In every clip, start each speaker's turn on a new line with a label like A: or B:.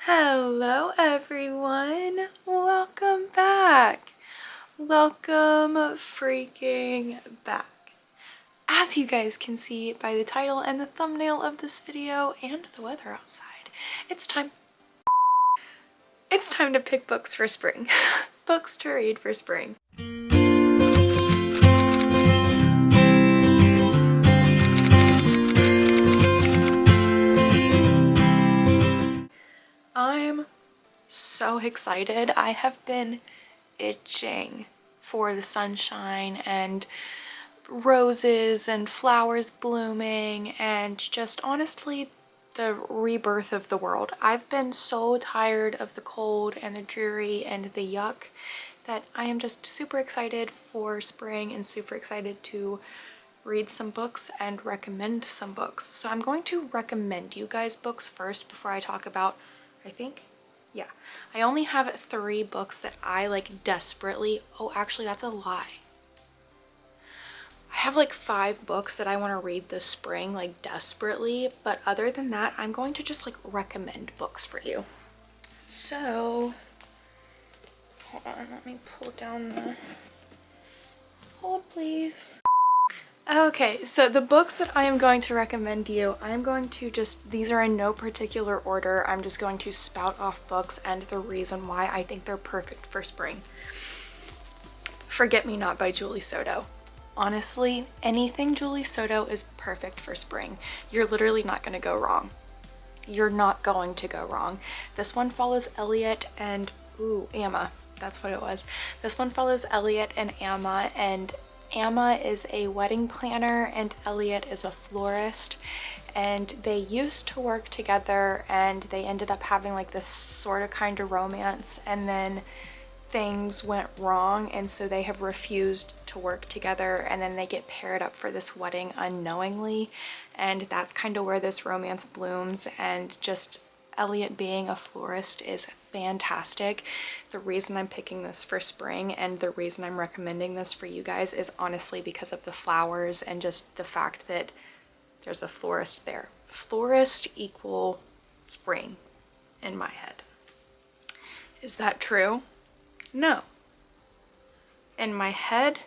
A: Hello everyone, welcome back. Welcome freaking back. As you guys can see by the title and the thumbnail of this video and the weather outside, it's time to pick books for spring. Books to read for spring. I'm so excited. I have been itching for the sunshine and roses and flowers blooming and just honestly the rebirth of the world. I've been so tired of the cold and the dreary and the yuck that I am just super excited for spring and super excited to read some books and recommend some books. So I'm going to recommend you guys books first before I talk about, I only have 3 books that I like desperately. Oh, actually that's a lie. I have like 5 books that I want to read this spring, like desperately, but other than that, I'm going to just like recommend books for you. So, hold on, let me pull down the, hold please. Okay, so the books that I am going to recommend you, I'm going to just, these are in no particular order, I'm just going to spout off books and the reason why I think they're perfect for spring. Forget Me Not by Julie Soto. Honestly, anything Julie Soto is perfect for spring. You're literally not going to go wrong. You're not going to go wrong. This one follows Elliot and, Amma. That's what it was. This one follows Elliot and Amma, and Amma is a wedding planner and Elliot is a florist, and they used to work together and they ended up having like this sort of kind of romance, and then things went wrong and so they have refused to work together, and then they get paired up for this wedding unknowingly, and that's kind of where this romance blooms. And just Elliot being a florist is fantastic. The reason I'm picking this for spring and the reason I'm recommending this for you guys is honestly because of the flowers and just the fact that there's a florist there. Florist equal spring in my head. Is that true? No. In my head,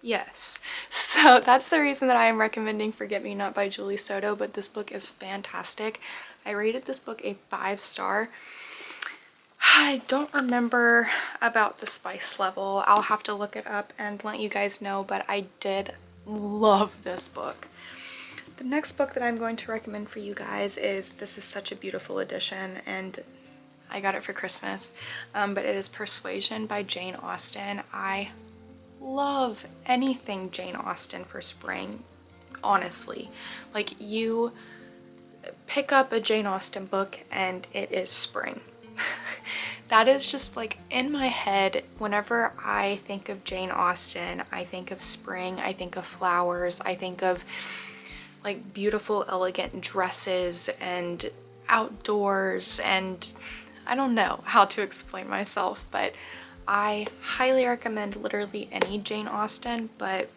A: yes. So that's the reason that I am recommending Forget Me Not by Julie Soto, but this book is fantastic. I rated this book a 5-star. I don't remember about the spice level. I'll have to look it up and let you guys know, but I did love this book. The next book that I'm going to recommend for you guys is, this is such a beautiful edition and I got it for Christmas, but it is Persuasion by Jane Austen. I love anything Jane Austen for spring, honestly. Like, you pick up a Jane Austen book and it is spring. That is just like in my head. Whenever I think of Jane Austen, I think of spring, I think of flowers, I think of like beautiful elegant dresses and outdoors, and I don't know how to explain myself, but I highly recommend literally any Jane Austen, but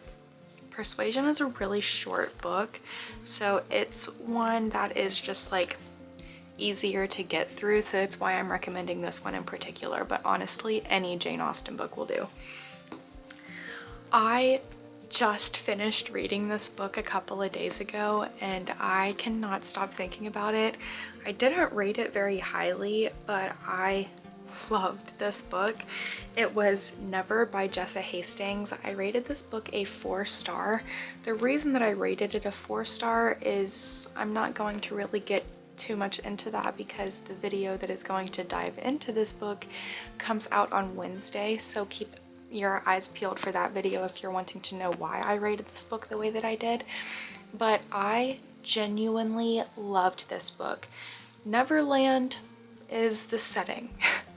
A: Persuasion is a really short book, so it's one that is just like easier to get through, so that's why I'm recommending this one in particular, but honestly any Jane Austen book will do. I just finished reading this book a couple of days ago and I cannot stop thinking about it. I didn't rate it very highly, but I loved this book. It was Never by Jessa Hastings. I rated this book a 4-star. The reason that I rated it a 4-star is, I'm not going to really get too much into that because the video that is going to dive into this book comes out on Wednesday, so keep your eyes peeled for that video if you're wanting to know why I rated this book the way that I did. But I genuinely loved this book. Neverland is the setting,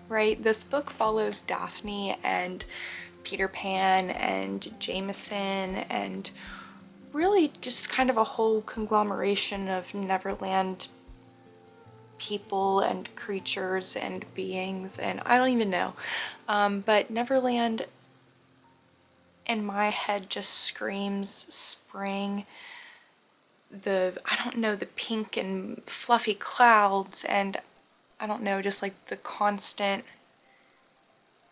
A: right? This book follows Daphne and Peter Pan and Jameson and really just kind of a whole conglomeration of Neverland people and creatures and beings, and I don't even know. But Neverland in my head just screams spring. I don't know, the pink and fluffy clouds, and I don't know, just like the constant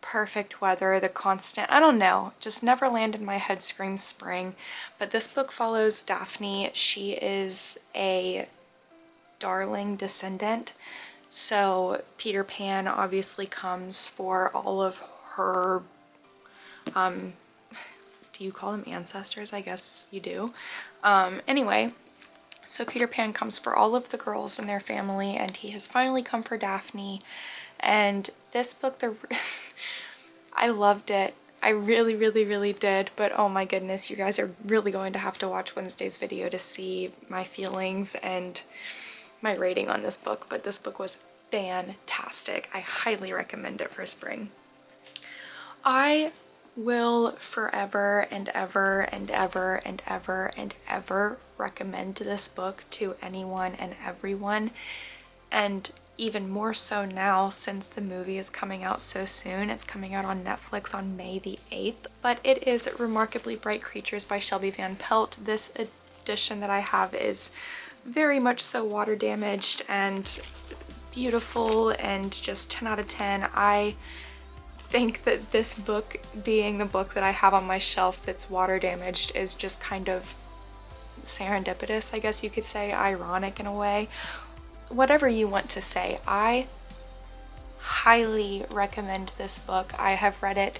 A: perfect weather, the constant, I don't know, just Neverland in my head screams spring. But this book follows Daphne. She is a darling descendant. So Peter Pan obviously comes for all of her, do you call them ancestors? I guess you do. Anyway, so Peter Pan comes for all of the girls in their family, and he has finally come for Daphne. And this book, I loved it. I really, really, really did. But oh my goodness, you guys are really going to have to watch Wednesday's video to see my feelings and my rating on this book. But this book was fantastic. I highly recommend it for spring. I will forever and ever and ever and ever and ever recommend this book to anyone and everyone, and even more so now since the movie is coming out so soon. It's coming out on Netflix on May the 8th, but it is Remarkably Bright Creatures by Shelby Van Pelt. This edition that I have is very much so water damaged and beautiful and just 10 out of 10. I think that this book, being the book that I have on my shelf that's water damaged, is just kind of serendipitous, I guess you could say, ironic in a way. Whatever you want to say, I highly recommend this book. I have read it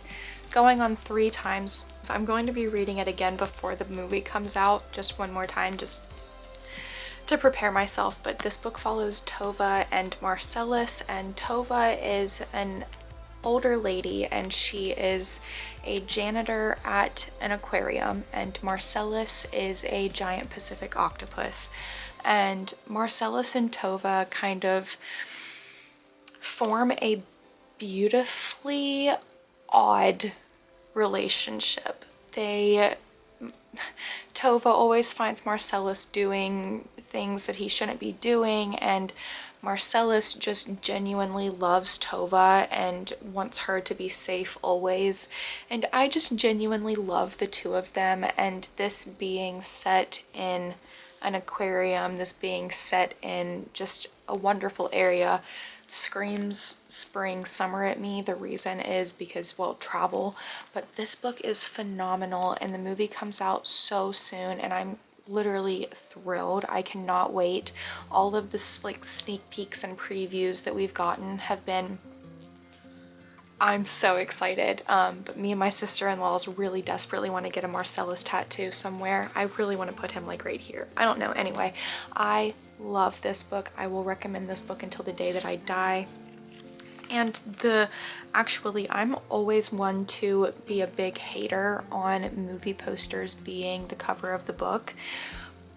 A: going on 3 times, so I'm going to be reading it again before the movie comes out, just one more time, just to prepare myself. But this book follows Tova and Marcellus, and Tova is an older lady and she is a janitor at an aquarium, and Marcellus is a giant Pacific octopus. And Marcellus and Tova kind of form a beautifully odd relationship. Tova always finds Marcellus doing things that he shouldn't be doing, and Marcellus just genuinely loves Tova and wants her to be safe always. And I just genuinely love the two of them, and this being set in an aquarium, this being set in just a wonderful area, screams spring, summer at me. The reason is because, well, travel, but this book is phenomenal and the movie comes out so soon and I'm literally thrilled. I cannot wait. All of the like sneak peeks and previews that we've gotten have been, I'm so excited. But me and my sister-in-laws really desperately want to get a Marcellus tattoo somewhere. I really want to put him like right here. I don't know. Anyway, I love this book. I will recommend this book until the day that I die. And actually, I'm always one to be a big hater on movie posters being the cover of the book.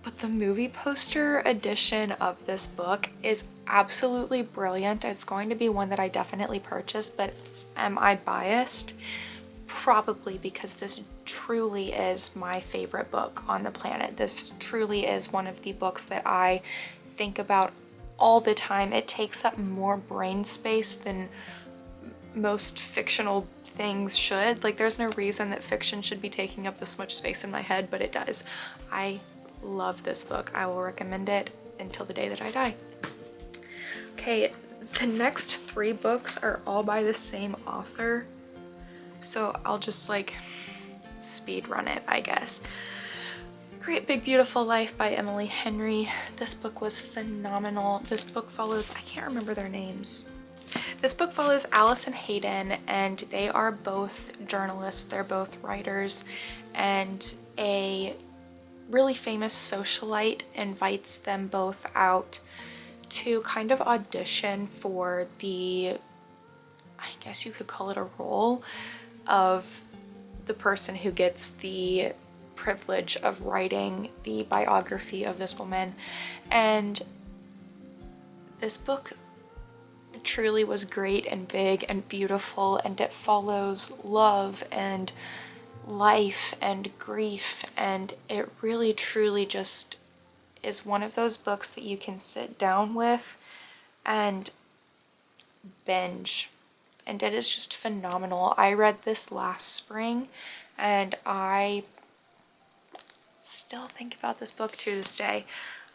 A: But the movie poster edition of this book is absolutely brilliant. It's going to be one that I definitely purchase, but am I biased? Probably, because this truly is my favorite book on the planet. This truly is one of the books that I think about all the time. It takes up more brain space than most fictional things should. Like, there's no reason that fiction should be taking up this much space in my head, but it does. I love this book. I will recommend it until the day that I die. Okay, the next 3 books are all by the same author, so I'll just like speed run it, I guess. Great Big Beautiful Life by Emily Henry. This book was phenomenal. This book follows, I can't remember their names. This book follows Alice and Hayden, and they are both journalists. They're both writers, and a really famous socialite invites them both out to kind of audition for the, I guess you could call it a role of the person who gets the privilege of writing the biography of this woman. And this book truly was great and big and beautiful, and it follows love and life and grief, and it really truly just is one of those books that you can sit down with and binge, and it is just phenomenal. I read this last spring and I still think about this book to this day.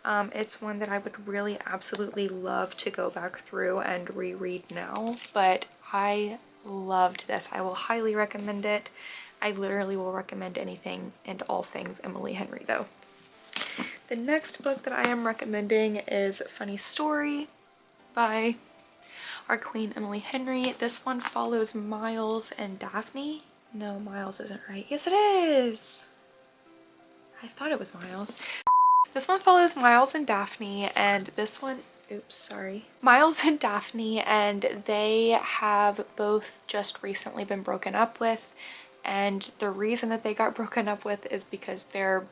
A: It's one that I would really absolutely love to go back through and reread now, but I loved this. I will highly recommend it. I literally will recommend anything and all things Emily Henry though. The next book that I am recommending is Funny Story by our queen Emily Henry. This one follows Miles and Daphne. No, Miles isn't right. Yes, it is. I thought it was Miles. This one follows Miles and Daphne, and this one, oops, sorry. Miles and Daphne, and they have both just recently been broken up with, and the reason that they got broken up with is because their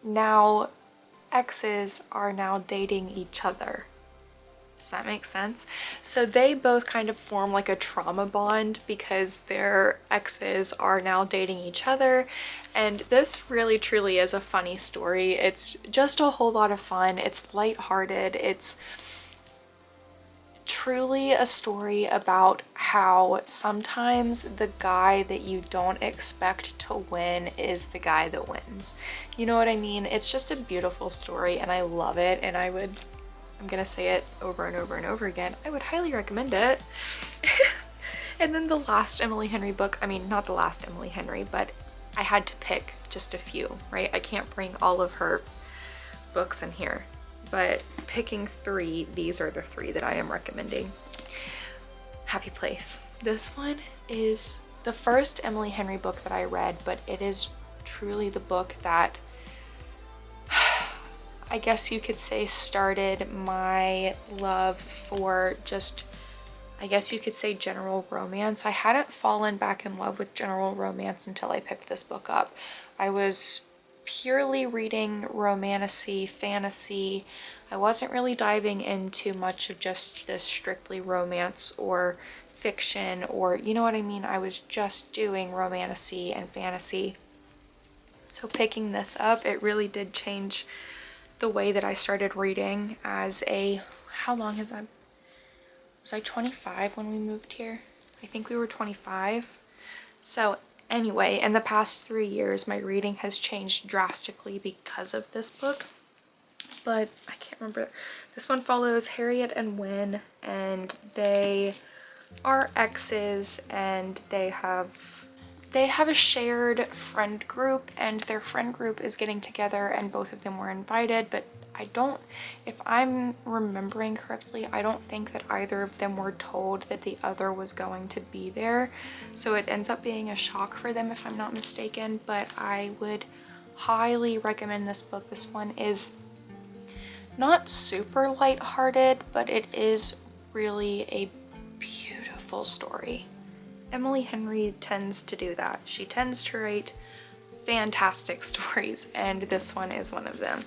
A: now exes are now dating each other. Does that make sense? So they both kind of form like a trauma bond because their exes are now dating each other. And this really truly is a funny story. It's just a whole lot of fun. It's lighthearted. It's truly a story about how sometimes the guy that you don't expect to win is the guy that wins. You know what I mean? It's just a beautiful story and I love it, and I'm gonna say it over and over and over again, I would highly recommend it. And then the last Emily Henry book, I mean, not the last Emily Henry, but I had to pick just a few, right? I can't bring all of her books in here, but picking 3, these are the 3 that I am recommending. Happy Place. This one is the first Emily Henry book that I read, but it is truly the book that I guess you could say started my love for just, I guess you could say, general romance. I hadn't fallen back in love with general romance until I picked this book up. I was purely reading romantasy, fantasy. I wasn't really diving into much of just this strictly romance or fiction, or you know what I mean? I was just doing romantasy and fantasy. So picking this up, it really did change the way that I started reading as a, how long is that? Was I 25 when we moved here? I think we were 25. So anyway, in the past 3 years, my reading has changed drastically because of this book. But I can't remember. This one follows Harriet and Wynne, and they are exes, and they have a shared friend group, and their friend group is getting together, and both of them were invited, but if I'm remembering correctly, I don't think that either of them were told that the other was going to be there. So it ends up being a shock for them if I'm not mistaken, but I would highly recommend this book. This one is not super lighthearted, but it is really a beautiful story. Emily Henry tends to do that. She tends to write fantastic stories, and this one is one of them.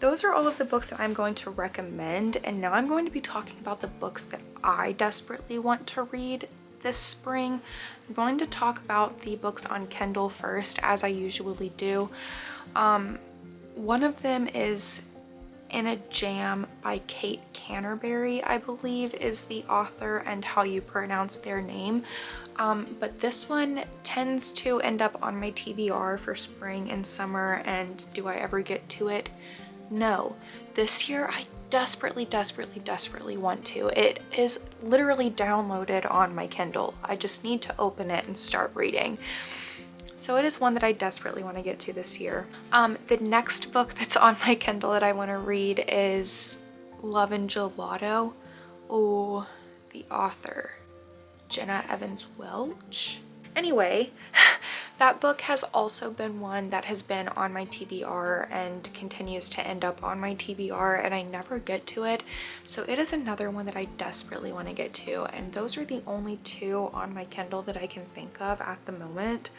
A: Those are all of the books that I'm going to recommend, and now I'm going to be talking about the books that I desperately want to read this spring. I'm going to talk about the books on Kindle first, as I usually do. One of them is In a Jam by Kate Canterbury, I believe is the author and how you pronounce their name. But this one tends to end up on my TBR for spring and summer, and do I ever get to it? No. This year I desperately want to. It is literally downloaded on my Kindle. I just need to open it and start reading. So it is one that I desperately want to get to this year. The next book that's on my Kindle that I want to read is Love and Gelato. Oh, the author, Jenna Evans Welch. Anyway, that book has also been one that has been on my TBR and continues to end up on my TBR, and I never get to it. So it is another one that I desperately want to get to, and those are the only 2 on my Kindle that I can think of at the moment.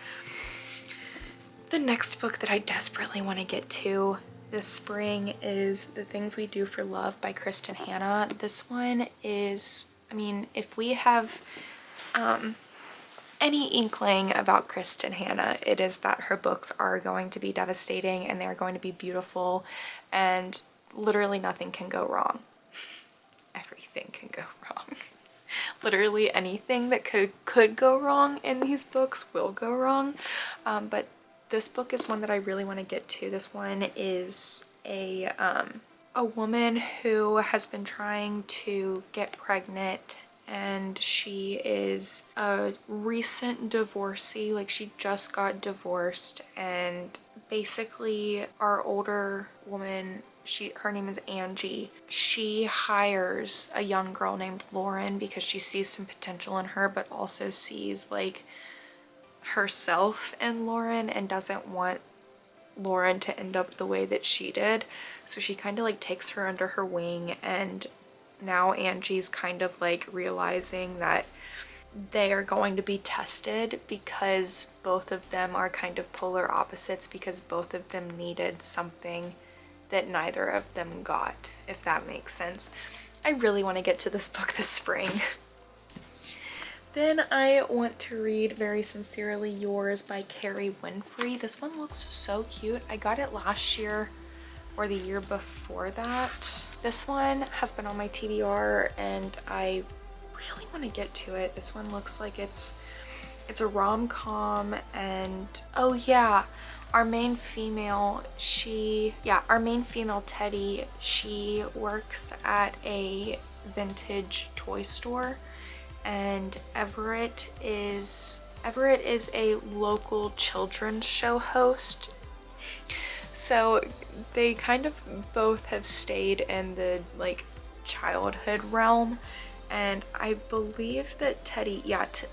A: The next book that I desperately want to get to this spring is The Things We Do for Love by Kristen Hanna. This one is, I mean, if we have any inkling about Kristen Hanna, it is that her books are going to be devastating and they're going to be beautiful, and literally nothing can go wrong. Everything can go wrong. Literally anything that could go wrong in these books will go wrong. But this book is one that I really want to get to. This one is a woman who has been trying to get pregnant, and she is a recent divorcee, like she just got divorced, and basically our older woman, her name is Angie, she hires a young girl named Lauren because she sees some potential in her, but also sees like herself in Lauren and doesn't want Lauren to end up the way that she did. So she kind of like takes her under her wing, and now Angie's kind of like realizing that they are going to be tested because both of them are kind of polar opposites, because both of them needed something that neither of them got, if that makes sense. I really want to get to this book this spring. Then I want to read Very Sincerely Yours by Kerry Winfrey. This one looks so cute. I got it last year or the year before that. This one has been on my TBR and I really want to get to it. This one looks like it's a rom-com, and oh yeah, our main female, Teddy, she works at a vintage toy store, and Everett is a local children's show host. So they kind of both have stayed in the like childhood realm, and I believe that Teddy,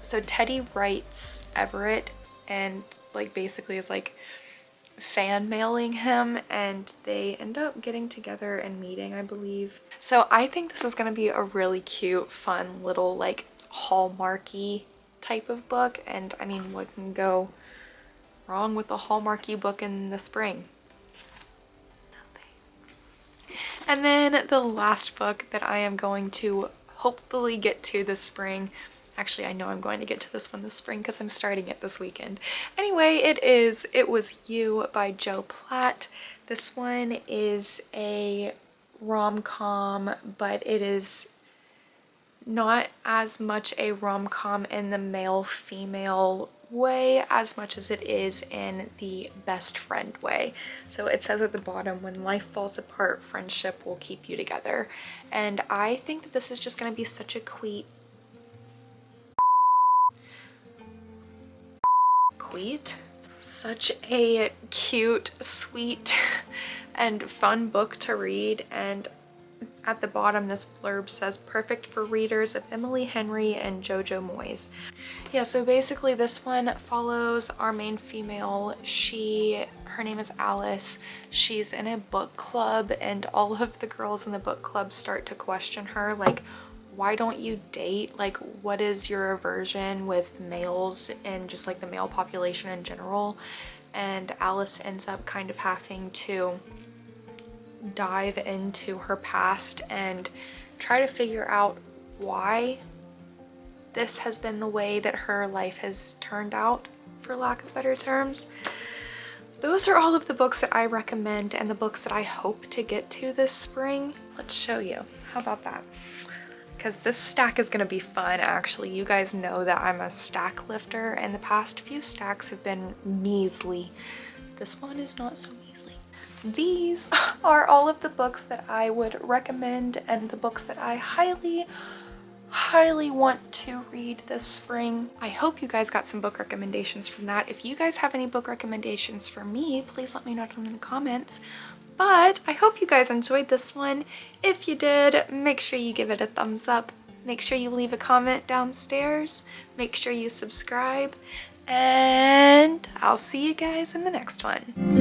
A: so Teddy writes Everett and like basically is like fan mailing him, and they end up getting together and meeting, I believe. So I think this is gonna be a really cute, fun little like Hallmarky type of book, and I mean, what can go wrong with a Hallmarky book in the spring? Nothing. And then the last book that I am going to hopefully get to this spring, actually I know I'm going to get to this one this spring because I'm starting it this weekend. Anyway, It Was You by Jo Platt. This one is a rom-com, but it is not as much a rom-com in the male-female way as much as it is in the best friend way. So it says at the bottom, when life falls apart, friendship will keep you together. And I think that this is just going to be such a such a cute, sweet, and fun book to read. And at the bottom, this blurb says, perfect for readers of Emily Henry and Jojo Moyes. Yeah, so basically this one follows our main female. Her name is Alice. She's in a book club, and all of the girls in the book club start to question her, like, why don't you date? Like, what is your aversion with males and just like the male population in general? And Alice ends up kind of having to dive into her past and try to figure out why this has been the way that her life has turned out, for lack of better terms. Those are all of the books that I recommend and the books that I hope to get to this spring. Let's show you. How about that? Because this stack is going to be fun, actually. You guys know that I'm a stack lifter, and the past few stacks have been measly. This one is not so measly. These are all of the books that I would recommend and the books that I highly want to read this spring. I hope you guys got some book recommendations from that. If you guys have any book recommendations for me, please let me know down in the comments. But I hope you guys enjoyed this one. If you did, make sure you give it a thumbs up. Make sure you leave a comment downstairs. Make sure you subscribe. And I'll see you guys in the next one.